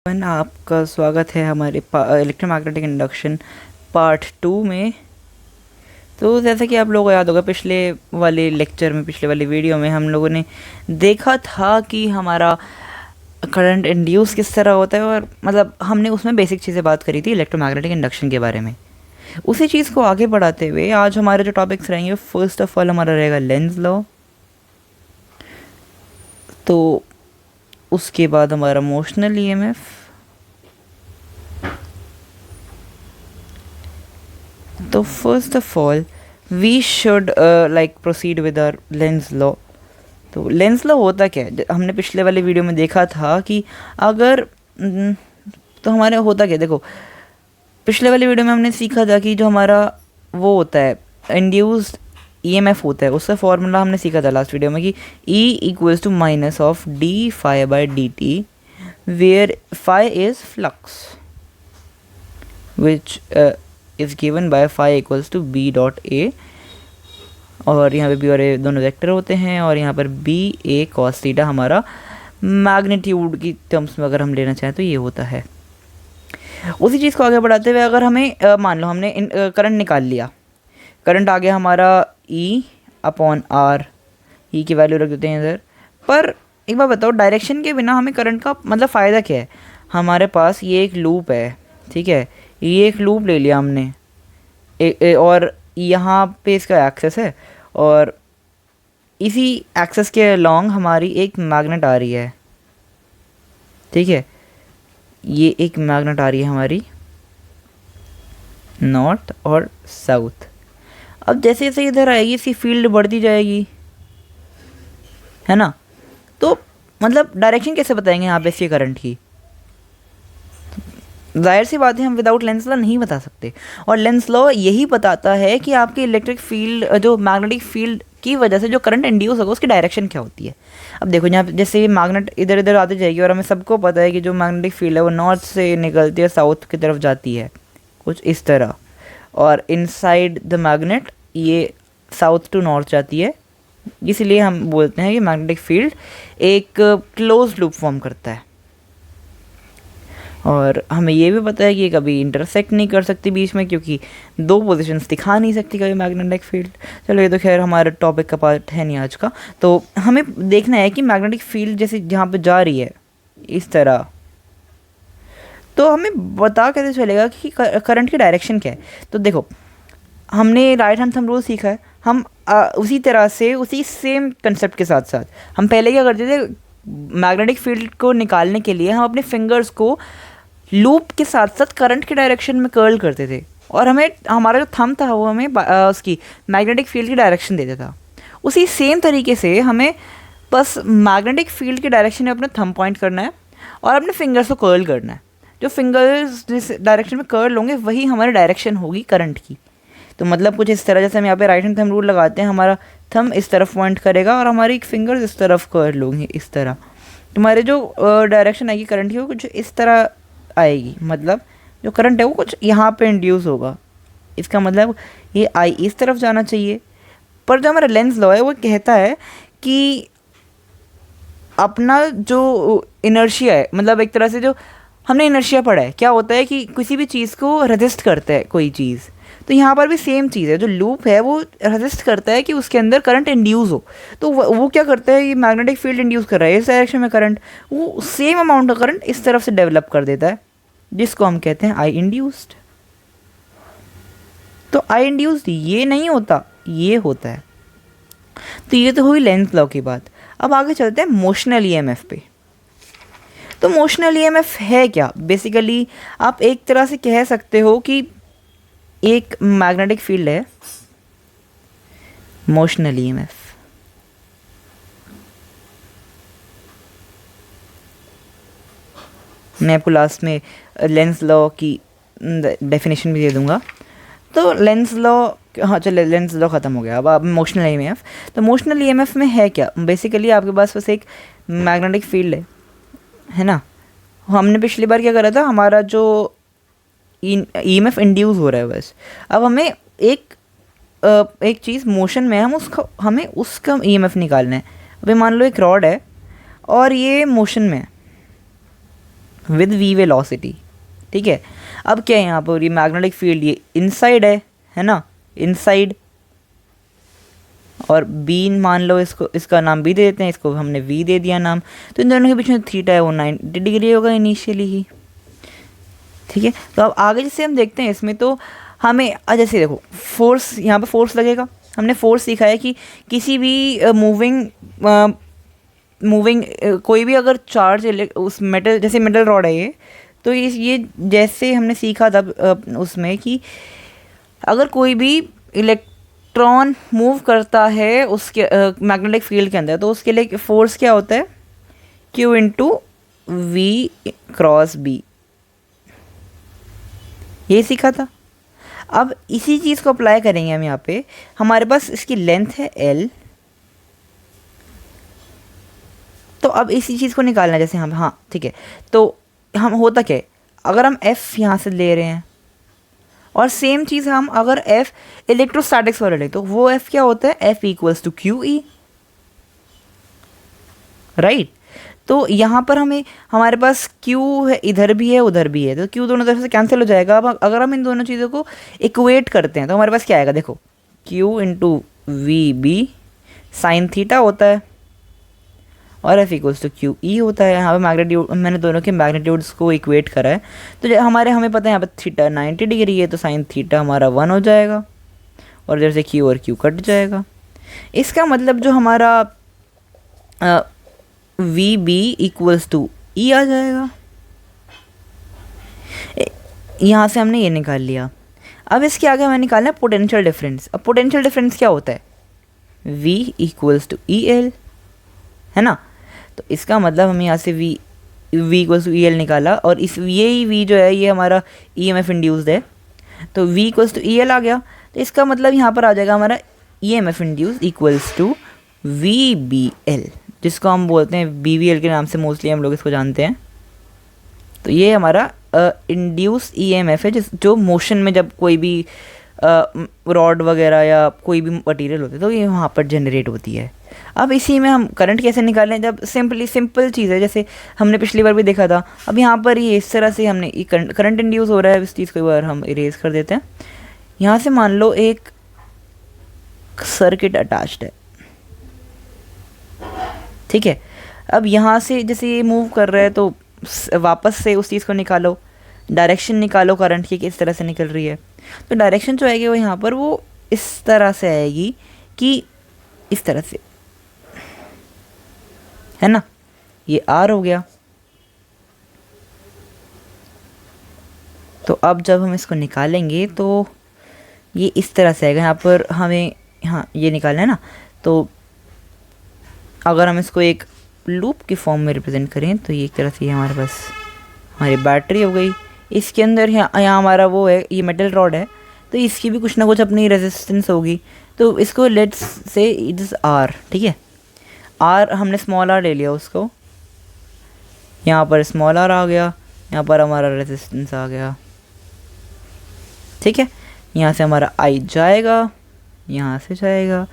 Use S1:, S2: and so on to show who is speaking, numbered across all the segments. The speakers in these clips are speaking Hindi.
S1: आपका स्वागत है हमारे इलेक्ट्रोमैग्नेटिक इंडक्शन पार्ट 2 में। तो जैसा कि आप लोगों को याद होगा, पिछले वाले लेक्चर में, पिछले वाली वीडियो में हम लोगों ने देखा था कि हमारा करंट इंड्यूस किस तरह होता है, और मतलब हमने उसमें बेसिक चीज़ें बात करी थी इलेक्ट्रोमैग्नेटिक इंडक्शन के बारे में। उसी चीज़ को आगे बढ़ाते हुए आज हमारे जो टॉपिक्स रहेंगे, फर्स्ट ऑफ ऑल हमारा रहेगा लेंज लॉ, तो उसके बाद हमारा मोशनल ईएमएफ, तो first of all we should like proceed with our Lenz law. तो लेंस लॉ होता क्या है? हमने पिछले वाले वीडियो में देखा था कि अगर तो हमारे होता क्या, देखो पिछले वाले वीडियो में हमने सीखा था कि जो हमारा वो होता है इंड्यूस्ड ईएमएफ होता है, उसका फॉर्मूला हमने सीखा था लास्ट वीडियो में कि E equals to minus of d phi by d t, where phi is flux which is given by phi equals to B dot A, और यहाँ पे बी और ए दोनों वेक्टर होते हैं, और यहाँ पर बी ए कॉस थीटा हमारा मैग्नीट्यूड की टर्म्स में अगर हम लेना चाहें तो ये होता है। उसी चीज़ को आगे बढ़ाते हुए अगर हमें मान लो हमने करंट निकाल लिया, करंट आ गया हमारा E अपॉन आर, ई की वैल्यू रख देते हैं इधर। पर एक बार बताओ, डायरेक्शन के बिना हमें करंट का मतलब फ़ायदा क्या है? हमारे पास ये एक लूप है, ठीक है, ये एक लूप ले लिया हमने और यहाँ पे इसका एक्सेस है, और इसी एक्सेस के अलॉन्ग हमारी एक मैग्नेट आ रही है, ठीक है, ये एक मैग्नेट आ रही है हमारी नॉर्थ और साउथ। अब जैसे जैसे इधर आएगी इसकी फील्ड बढ़ती जाएगी, है ना? तो मतलब डायरेक्शन कैसे बताएंगे यहाँ पे इसके करंट की? जाहिर सी बात है, हम विदाउट लेंस लॉ नहीं बता सकते, और लेंस लॉ यही बताता है कि आपकी इलेक्ट्रिक फील्ड, जो मैग्नेटिक फील्ड की वजह से जो करंट इंड्यूस होगा उसकी डायरेक्शन क्या होती है। अब देखो यहाँ जैसे ये मैग्नेट इधर इधर आती जाएगी, और हमें सबको पता है कि जो मैग्नेटिक फील्ड है वो नॉर्थ से निकलती है साउथ की तरफ जाती है, कुछ इस तरह, और इनसाइड द मैग्नेट ये साउथ टू नॉर्थ जाती है। इसीलिए हम बोलते हैं कि मैग्नेटिक फील्ड एक क्लोज लूप फॉर्म करता है, और हमें ये भी पता है कि कभी इंटरसेक्ट नहीं कर सकती बीच में, क्योंकि दो पोजीशंस दिखा नहीं सकती कभी मैग्नेटिक फील्ड। चलो ये तो खैर हमारे टॉपिक का पार्ट है नहीं आज का। तो हमें देखना है कि मैग्नेटिक फील्ड जैसे जहाँ पे जा रही है इस तरह, तो हमें बता कैसे चलेगा कि करंट की डायरेक्शन क्या है। तो देखो हमने राइट हैंड थंब रूल सीखा है, हम उसी तरह से उसी सेम कंसेप्ट के साथ साथ हम पहले क्या करते थे, मैग्नेटिक फील्ड को निकालने के लिए हम अपने फिंगर्स को लूप के साथ साथ करंट के डायरेक्शन में कर्ल करते थे, और हमें हमारा जो थंब था वो हमें उसकी मैग्नेटिक फील्ड की डायरेक्शन देता था। उसी सेम तरीके से हमें बस मैग्नेटिक फील्ड की डायरेक्शन में अपना थंब पॉइंट करना है और अपने फिंगर्स को कर्ल करना है। जो फिंगर्स जिस डायरेक्शन में कर्ल होंगे वही हमारी डायरेक्शन होगी करंट की। तो मतलब कुछ इस तरह, जैसे हम यहाँ पे राइट हैंड थंब रूल लगाते हैं, हमारा थंब इस तरफ पॉइंट करेगा और हमारी फिंगर्स इस तरफ कर्ल होंगी, इस तरह तुम्हारे जो डायरेक्शन आएगी करंट की वो कुछ इस तरह आएगी। मतलब जो करंट है वो कुछ यहाँ पे इंड्यूस होगा, इसका मतलब ये आई इस तरफ जाना चाहिए। पर जो हमारा लेंस लॉ है वो कहता है कि अपना जो इनर्शिया है, मतलब एक तरह से जो हमने इनर्शिया पढ़ा है, क्या होता है कि किसी भी चीज़ को रेजिस्ट करता है कोई चीज़, तो यहाँ पर भी सेम चीज़ है। जो लूप है वो रेजिस्ट करता है कि उसके अंदर करंट इंड्यूस हो, तो वो क्या करता है, ये मैग्नेटिक फील्ड इंड्यूस कर रहा है इस डायरेक्शन में करंट, वो सेम अमाउंट का करंट इस तरफ से डेवलप कर देता है, जिसको हम कहते हैं आई इंड्यूस्ड। तो आई इंड्यूस्ड ये नहीं होता, ये होता है। तो ये तो हुई लेंस लॉ की बात। अब आगे चलते हैं मोशनल ईएमएफ पे। तो मोशनल ईएमएफ है क्या? बेसिकली आप एक तरह से कह सकते हो कि एक मैग्नेटिक फील्ड है मोशनल ईएमएफ, मैं आपको लास्ट में लेंस लॉ की डेफिनेशन भी दे दूंगा। तो लेंस लॉ, हाँ चले लेंस लॉ ख़त्म हो गया, अब मोशनल ईएमएफ। तो मोशनल ईएमएफ में है क्या? बेसिकली आपके पास बस एक मैग्नेटिक फील्ड है ना। हमने पिछली बार क्या करा था, हमारा जो ईएमएफ इंड्यूस हो रहा है बस, अब हमें एक चीज़ मोशन में हमें उसका ईएमएफ निकालना है। अभी मान लो एक रॉड है और ये मोशन में है, विद वी वेलोसिटी, ठीक है। अब क्या है यहाँ पर, ये मैग्नेटिक फील्ड ये इनसाइड है ना, इनसाइड, और बी मान लो, इसको इसका नाम बी दे देते हैं, इसको हमने वी दे दिया नाम। तो इन दोनों के बीच में थीटा है वो 90 डिग्री होगा इनिशियली ही, ठीक है। तो अब आगे जैसे हम देखते हैं इसमें, तो हमें जैसे देखो फोर्स, यहाँ पे फोर्स लगेगा। हमने फोर्स सीखा है कि किसी भी मूविंग कोई भी अगर चार्ज उस मेटल, जैसे मेटल रॉड है ये, तो ये जैसे हमने सीखा था उसमें कि अगर कोई भी इलेक्ट्रॉन मूव करता है उसके मैग्नेटिक फील्ड के अंदर, तो उसके लिए फोर्स क्या होता है, Q into v cross B, ये सीखा था। अब इसी चीज़ को अप्लाई करेंगे हम यहाँ पे। हमारे पास इसकी लेंथ है L, तो अब इसी चीज़ को निकालना है, जैसे हम, हाँ ठीक है। तो हम होता क्या है, अगर हम F यहाँ से ले रहे हैं और सेम चीज़ हम अगर F इलेक्ट्रोस्टैटिक्स वाले लें, तो वो F क्या होता है, F equals to q E, right. तो यहाँ पर हमारे पास Q है, इधर भी है उधर भी है, तो Q दोनों तरफ से कैंसिल हो जाएगा। अब अगर हम इन दोनों चीज़ों को इक्वेट करते हैं तो हमारे पास क्या आएगा, देखो Q into v B sine theta होता है, और F equals to q E होता है। यहाँ पे मैग्नीट्यूड, मैंने दोनों के मैग्नीट्यूड्स को इक्वेट करा है। तो हमें पता है यहाँ पर थीटा 90 डिग्री है, तो साइन थीटा हमारा 1 हो जाएगा, और जैसे Q और Q कट जाएगा। इसका मतलब जो हमारा वी बी इक्वल्स टू ई आ जाएगा। यहाँ से हमने ये निकाल लिया। अब इसके आगे हमें निकालना है पोटेंशियल डिफरेंस। अब पोटेंशियल डिफरेंस क्या होता है, V equals to E L, है ना। तो इसका मतलब हमें यहाँ से V equals to E L निकाला, और इस ये V जो है ये हमारा EMF इंड्यूस्ड है, तो V equals to E L आ गया। तो इसका मतलब यहाँ पर आ जाएगा हमारा EMF induced equals to VBL, जिसको हम बोलते हैं BBL के नाम से मोस्टली हम लोग इसको जानते हैं। तो ये हमारा इंड्यूस EMF है, जो मोशन में जब कोई भी रॉड वगैरह या कोई भी मटेरियल होते है तो ये वहाँ पर जनरेट होती है। अब इसी में हम करंट कैसे निकालें, जब सिंपल चीज़ है, जैसे हमने पिछली बार भी देखा था। अब यहाँ पर ये इस तरह से हमने करंट इंड्यूस हो रहा है, इस चीज़ को एक बार हम इरेज कर देते हैं। यहाँ से मान लो एक सर्किट अटैच्ड है, ठीक है। अब यहाँ से जैसे ये मूव कर रहा है, तो वापस से उस चीज़ को निकालो, डायरेक्शन निकालो करंट की किस तरह से निकल रही है। तो डायरेक्शन जो आएगी वो यहाँ पर वो इस तरह से आएगी कि इस तरह से, है ना। ये R हो गया। तो अब जब हम इसको निकालेंगे तो ये इस तरह से आएगा। यहाँ पर हमें, हाँ ये निकालना है ना। तो अगर हम इसको एक लूप की फॉर्म में रिप्रेजेंट करें तो ये एक तरह से हमारे पास हमारी बैटरी हो गई। इसके अंदर यहाँ हमारा वो है, ये मेटल रॉड है, तो इसकी भी कुछ ना कुछ अपनी रेजिस्टेंस होगी। तो इसको let's say it is R, ठीक है। R हमने स्मॉल r ले लिया उसको, यहाँ पर स्मॉल r आ गया, यहाँ पर हमारा रेजिस्टेंस आ गया, ठीक है। यहाँ से हमारा I जाएगा, यहाँ से जाएगा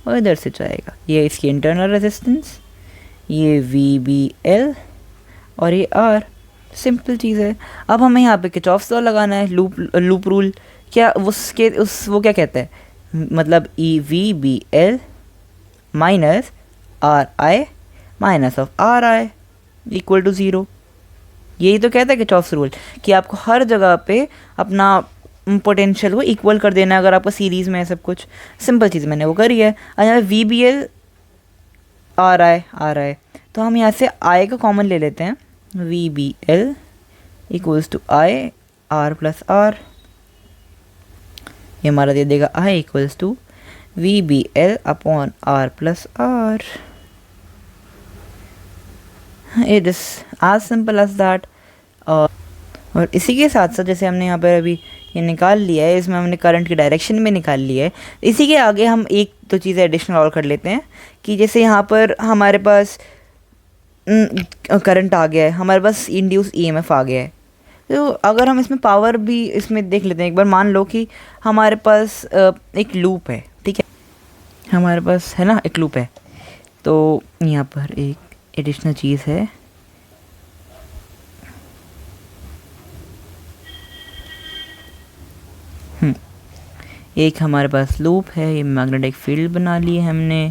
S1: और इधर से जाएगा। ये इसकी इंटरनल रेजिस्टेंस, ये VBL और ये R। सिंपल चीज़ है। अब हमें यहाँ पे किरचॉफ्स लॉ लगाना है, लूप रूल। क्या वो क्या कहता है, मतलब EVBL minus RI minus of RI equal to 0। यही तो कहता है किरचॉफ्स रूल, कि आपको हर जगह पे अपना पोटेंशियल को इक्वल कर देना है, अगर आपको सीरीज़ में है सब कुछ। सिंपल चीज़ मैंने वो करी है। और यहाँ पे VBL RI, तो हम यहाँ से I का कॉमन ले लेते हैं। VBL equals to I R plus R, ये हमारा दे देगा I equals to VBL upon R plus R। It is as simple as that. और इसी के साथ साथ जैसे हमने यहाँ पर अभी ये निकाल लिया है, इसमें हमने करंट की डायरेक्शन में निकाल लिया है। इसी के आगे हम एक दो चीज़ें एडिशनल और कर लेते हैं, कि जैसे यहाँ पर हमारे पास करंट आ गया है, हमारे पास इंड्यूस EMF आ गया है। तो अगर हम इसमें पावर भी इसमें देख लेते हैं एक बार। मान लो कि हमारे पास एक लूप है, ठीक है, हमारे पास है ना एक लूप है। तो यहाँ पर एक एडिशनल चीज़ है, एक हमारे पास लूप है, ये मैग्नेटिक फील्ड बना लिए हमने।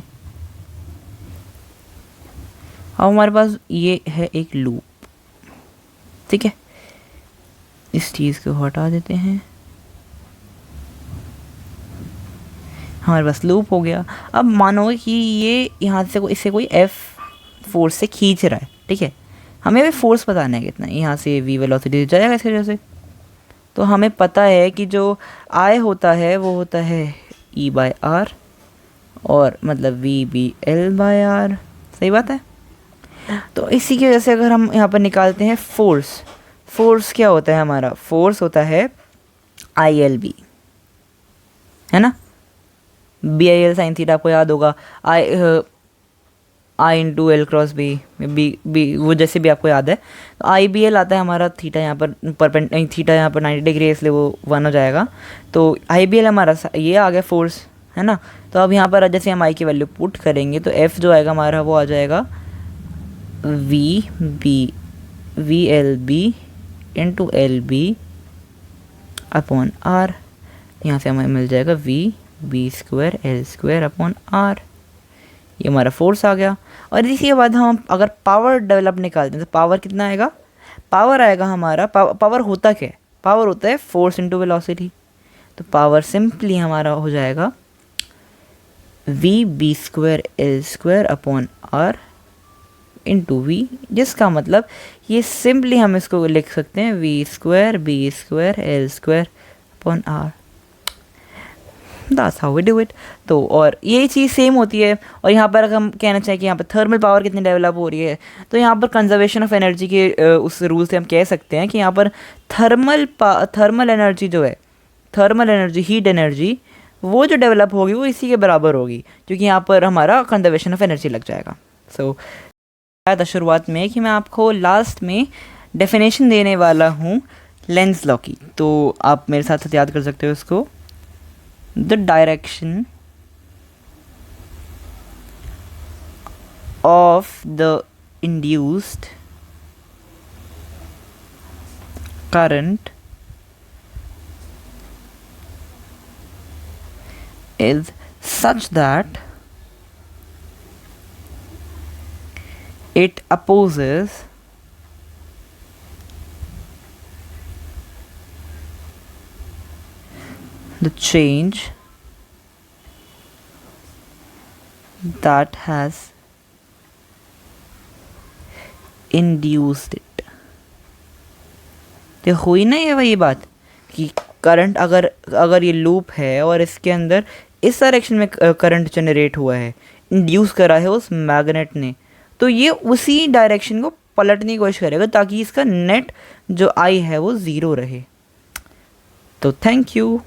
S1: अब हमारे पास ये है एक लूप, ठीक है, इस चीज़ को हटा देते हैं, हमारे पास लूप हो गया। अब मानो कि ये यहाँ से इससे कोई एफ फोर्स से खींच रहा है, ठीक है, हमें भी फोर्स बताना है कितना, यहाँ से वी वेलोसिटी जाएगा इस वजह से। तो हमें पता है कि जो आई होता है वो होता है ई बाय आर, और मतलब v B L by R, सही बात है। तो इसी की वजह से अगर हम यहाँ पर निकालते हैं फोर्स, फोर्स क्या होता है हमारा, फोर्स होता है आई एल बी, है ना, B I L sine theta आपको याद होगा, I into L cross B, B वो जैसे भी आपको याद है। तो आई बी एल आता है हमारा, थीटा यहाँ पर थीटा यहाँ पर 90 डिग्री है इसलिए वो 1 हो जाएगा। तो आई बी एल हमारा ये आ गया फोर्स, है ना। तो अब यहाँ पर जैसे हम आई की वैल्यू पुट करेंगे तो एफ जो आएगा हमारा वो आ जाएगा v L B into L B upon R, यहाँ से हमें मिल जाएगा v B square L square upon R, ये हमारा फोर्स आ गया। और इसी के बाद हम अगर पावर डेवलप निकालते हैं तो पावर कितना आएगा, पावर आएगा हमारा, पावर होता क्या है, पावर होता है फोर्स इंटू वेलोसिटी। तो पावर सिंपली हमारा हो जाएगा v B square L square upon R into v, जिसका मतलब ये सिंपली हम इसको लिख सकते हैं v square B square L square upon R, that's how we do it. तो और यही चीज़ सेम होती है। और यहाँ पर अगर हम कहना चाहें कि यहाँ पर थर्मल पावर कितनी डेवलप हो रही है, तो यहाँ पर कंजर्वेशन ऑफ एनर्जी के उस रूल से हम कह सकते हैं कि यहाँ पर थर्मल एनर्जी जो है, थर्मल एनर्जी हीट एनर्जी वो जो डेवलप होगी वो इसी के बराबर होगी, क्योंकि यहाँ पर हमारा कंजर्वेशन ऑफ एनर्जी लग जाएगा। सो आया था शुरुआत में कि मैं आपको लास्ट में डेफिनेशन देने वाला हूँ लेंस लॉ की, तो आप मेरे साथ साथ याद कर सकते हो इसको। The direction of the induced current is such that it opposes the change that has induced it। तो हुई ना ये वही बात कि करंट अगर ये लूप है और इसके अंदर इस डायरेक्शन में करंट जनरेट हुआ है, इंड्यूस करा है उस मैग्नेट ने, तो ये उसी डायरेक्शन को पलटने की कोशिश करेगा ताकि इसका नेट जो आई है वो ज़ीरो रहे। तो थैंक यू।